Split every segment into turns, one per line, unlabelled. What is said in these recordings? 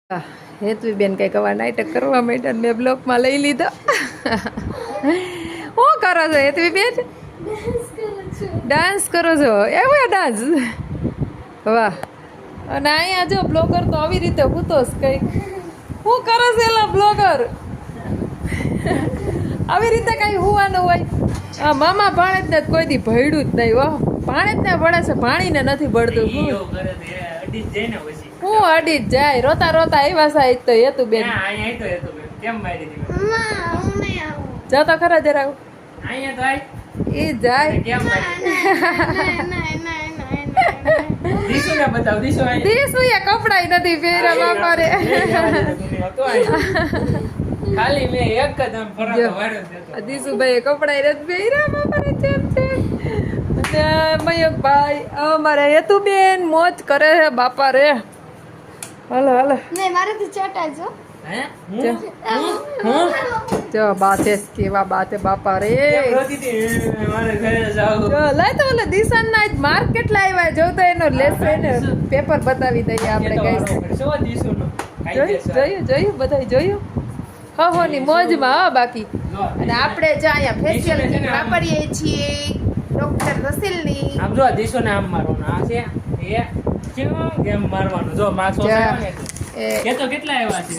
હેતવીબેન કંઈક આવા નાટક કરવા માંડ્યા મેં બ્લોકમાં લઈ લીધો. શું કરો છો હેતવીબેન? ડાન્સ કરો છો? એવો ડાન્સ, વાહ. અને અહીંયા જો બ્લોગર તો આવી રીતે હૂતોસ કંઈક શું કરે છે એલા બ્લોગર? આવી રીતે કંઈ હોવાનું હોય? આ મામા ભાણેજને કોઈ દી ભયડું જ નહીં. વાહ, ભાણેજને ભળે છે, ભાણીને નથી ભળતું. હું અડી જ જાય, રોતા રોતા આવ્યા સાહેબ તો હેતુબેન. જો તો ખરા જરા એ જાય. દીસુ એ કપડાય નથી પહેર્યા બાપા રે.
ખાલી મેં એક જ આમ ફરાકો વાળ્યો.
દીસુભાઈ કપડાય નથી પહેર્યા બાપા રે. જેમ છે અને મયંકભાઈ અમારે હેતુબેન મોજ કરે છે બાપા રે. હાલો હાલો
મારાથી ચટાઈ જો.
જો બાતે કેવા બાતે બાપા રે. લઈ તો ઓલે દિશાન ના માર્કેટ લાવ્યા જો તો એનો લેસ એને પેપર બતાવી દઈએ આપણે. જોયું બધા જોયું. હો ની મોજમાં હા. બાકી અને આપણે જો અહીંયા ફેશિયલ વાપરીએ છીએ ડોક્ટર રસીલની.
આમ જો દિશો ને આમ મારવાનું. આ છે એ કેમ મારવાનું જો માર્ક્સ ઓછા કે તો કેટલા આવ્યા છે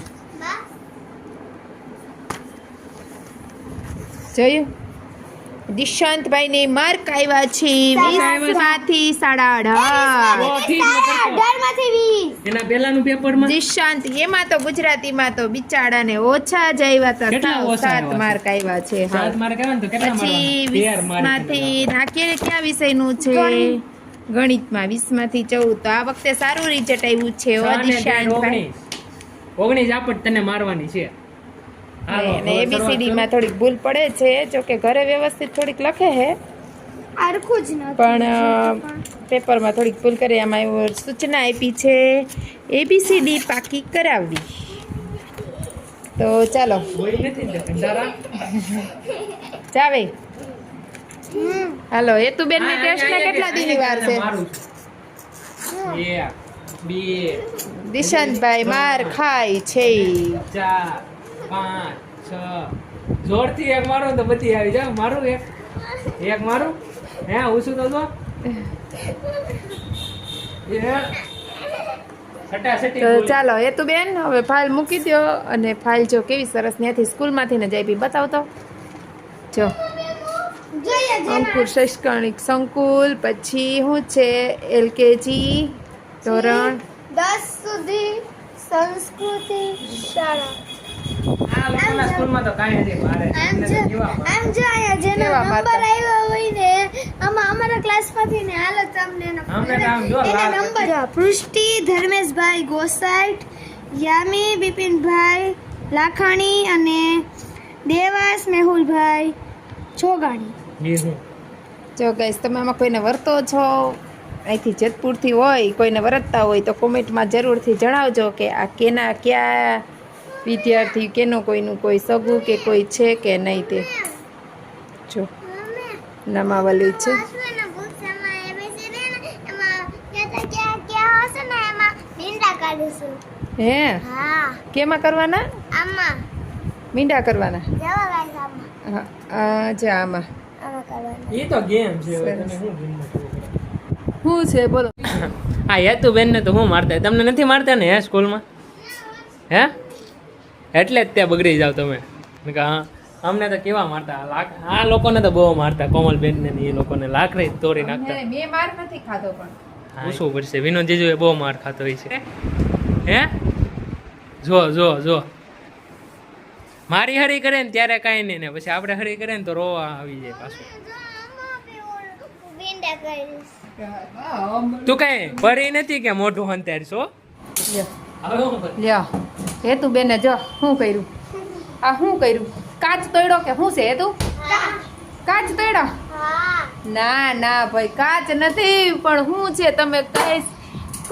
જોયું? દિશાંતભાઈ ને માર્ક આવ્યા છે 20 માંથી 18.5.
એના પહેલાનું પેપરમાં
દિશાંત એમાં તો ગુજરાતીમાં તો બિચારાને ઓછા જ આવ્યા હતા. 7 માર્ક આવ્યા છે.
7 માર્ક આવ્યા ને તો કેટલા
પછી 20 માંથી નાખીએ કયા વિષયનું છે? ગણિતમાં 20 માંથી 14. તો આ વખતે સારું રિઝલ્ટ આવ્યું છે. દિશાંતભાઈ
19 આપટ તને મારવાની છે.
અને એબીસીડી માં થોડીક ભૂલ પડે છે. જો કે ઘરે વ્યવસ્થિત થોડીક લખે છે
આરખું જ નથી,
પણ પેપરમાં થોડીક ભૂલ કરી. આમાં એવું સૂચના આપી છે એબીસીડી પાકી કરાવવી. તો ચાલો જાવે. હાલો હેતુબેન ની ટેસ્ટ ને કેટલા દીની વાર છે? દિશાંતભાઈ માર ખાય છે.
4 5 6 જોરથી એક મારો તો બધી આવી જાય. મારું એક મારું હે ઉસું તો જો
તો ચાલો હેતુબેન હવે ફાઇલ મૂકી દો. અને ફાઇલ જો કેવી સરસ ત્યાંથી સ્કૂલમાંથી ને જઈ બતાવતો જો. અંકુર શૈક્ષણિક સંકુલ, પછી શું છે એલકેજી ધોરણ
10 સુધી સંસ્કૃતિ શાળા.
સ્કૂલમાં તો કાંઈ નથી મારે.
આમ જો અહીંયા જેનો નંબર આવ્યો હોય ને આમાં અમારા ક્લાસમાંથી ને હાલો તમને એનો નંબર. પૃષ્ટિ ધર્મેશભાઈ ગોસાઈટ, યામી બિપિનભાઈ લાખાણી અને દેવાસ મેહુલભાઈ છોગાણી.
જો ગાઈસ તમે આમાં કોઈને વર્તો છો અહીંથી જેતપુરથી હોય કોઈને વરતતા હોય તો કોમેન્ટમાં જરૂરથી જણાવજો કે આ કેના કયા વિદ્યાર્થી કેનો કોઈનું કોઈ સગું કે કોઈ છે કે નહીં. તે જો નામાવલી છે. હે કેમાં કરવાના? મીંડા કરવાના. હા જા આમાં
એ તો ગેમ છે.
શું છે બોલો?
હા હેતુબેન ને તો હું મારતા, તમને નથી મારતા ને હે સ્કૂલમાં? હે એટલે જ ત્યાં બગડી જાવ તમે. હા અમને તો કેવા મારતા. આ લોકોને તો બહુ મારતા. કોમલબેન ને એ લોકોને લાકડી તોડી નાખતા.
મેં માર નથી ખાધો પણ
પૂછવું પડશે. વિનોદ જીજુ એ બહુ માર ખાતો હોય છે. હે જો જો જો મારી હરી કરે ને ત્યારે કાંઈ નહીં ને પછી આપણે હરી કરે ને તો રોવા આવી જાય પાછું. તું કઈ પરી નથી કે મોઢું હંતારશો?
લ્યો હેતુ બેને જો શું કર્યું? આ શું કર્યું? કાચ તોડ્યો કે શું છે હેતુ? કાચ તોડ્યો? ના ના ભાઈ કાચ નથી. પણ શું છે તમે કઈ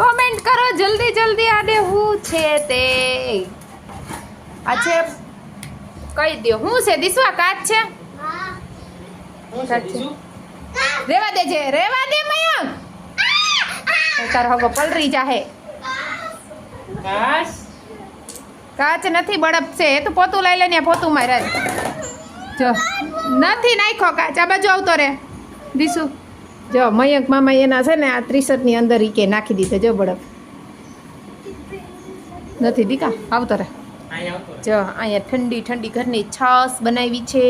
કોમેન્ટ કરો જલ્દી જલ્દી. આને શું છે તે આ છે કહી દો. શું છે દિશવા? કાચ છે? રેવા દેજે, રેવા દે મયંક. તારો હગો પલરી જાહે.
કાચ
કાચ નથી બળપ છે એ તો પોતું લઈ લે ને પોતું મારે જો નથી નાખ્યો કાચ આ બાજુ આવતો રે દીસુ જો મયંક મામા એના છે ને આ 63 ની અંદર ઈ કે નાખી દીધો જો બળપ નથી દીકા આવતો રે જો અહીંયા ઠંડી ઠંડી ઘરની છાશ બનાવી છે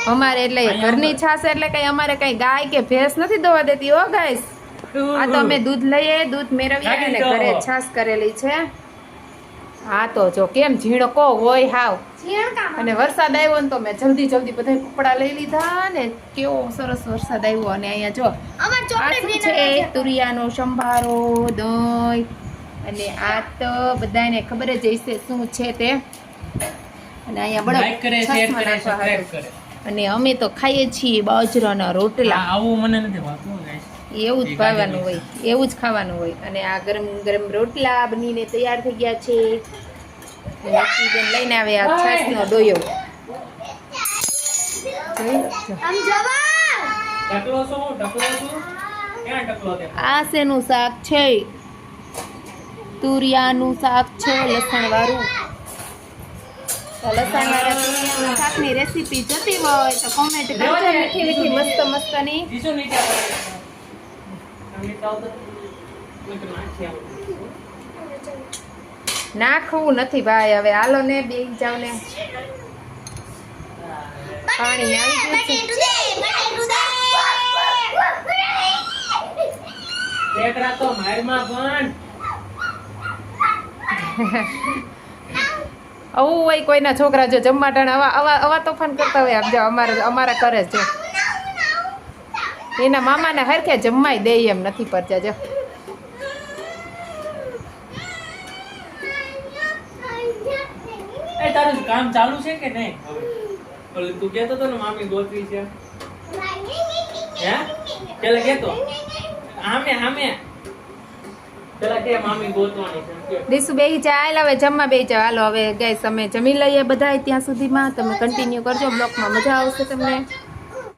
અમારે એટલે ઘરની છાશ એટલે કઈ અમારે કઈ ગાય કે ભેંસ નથી દોવા દેતી હો ગાઈસ આ તો અમે દૂધ લઈએ દૂધ મેળવીએ અને ઘરે છાશ કરેલી છે હા તો જો કેમ ઝીણકો હોય હાવ અને વરસાદ આવ્યો ને તો મેં જલ્દી જલ્દી બધા કપડા લઈ લીધા ને કેવો સરસ વરસાદ આવ્યો અને અહીંયા જો આ શું છે તુરિયાનો સંભારો દહીં અને આ તો બધાને ખબર જ હશે શું છે તે અને અહીંયા
લાઈક કરે શેર કરે સબસ્ક્રાઇબ કરે
અને અમે તો ખાઈએ છીએ બાજરાના રોટલા
આવું મને નથી ભાવતું ગાઈસ
એવું જ ખાવાનું હોય એવું જ ખાવાનું હોય અને આ ગરમ ગરમ રોટલા બનીને તૈયાર થઈ ગયા છે બેન લઈને આવે આ છાશનો ડોયો
આમ જવા
ટકલો શું ક્યાં ટકલો તે
આ શેનું શાક છે તુરિયાનું શાક છે લસણ વાળું લસણ વાળા તુરિયાના શાકની રેસીપી જોતી હોય તો કોમેન્ટ કરજો મીઠી મીઠી મસ્ત મસ્તની
દીસો નીચે આવે અમે તો કોઈ નાખી આવું
નાખવું નથી ભાઈ હવે હાલો ને બેસી જાવ ને પાણી આવી ગયું છે
એક રાતો મારમાં પણ
આવું હોય કોઈના છોકરા જો જમવા ટાણે આવા તોફાન કરતા હોય આપજો અમારા કરે છે એના મામાને હરખે જમવાય દે એમ નથી પરચા જો
એ તારું કામ ચાલુ છે કે નહીં હવે તું કહેતો તો ને મામી ગોતવી છે હે પેલા કહેતો આમે પેલા કે મામી ગોતવાની છે
દીસુ બેહી જા હાલ હવે જમવા બેહી જાવ હાલો હવે ગાઈસ અમે જમી લઈએ બધાય ત્યાં સુધીમાં તમે કન્ટિન્યુ કરજો બ્લોગમાં મજા આવશે તમને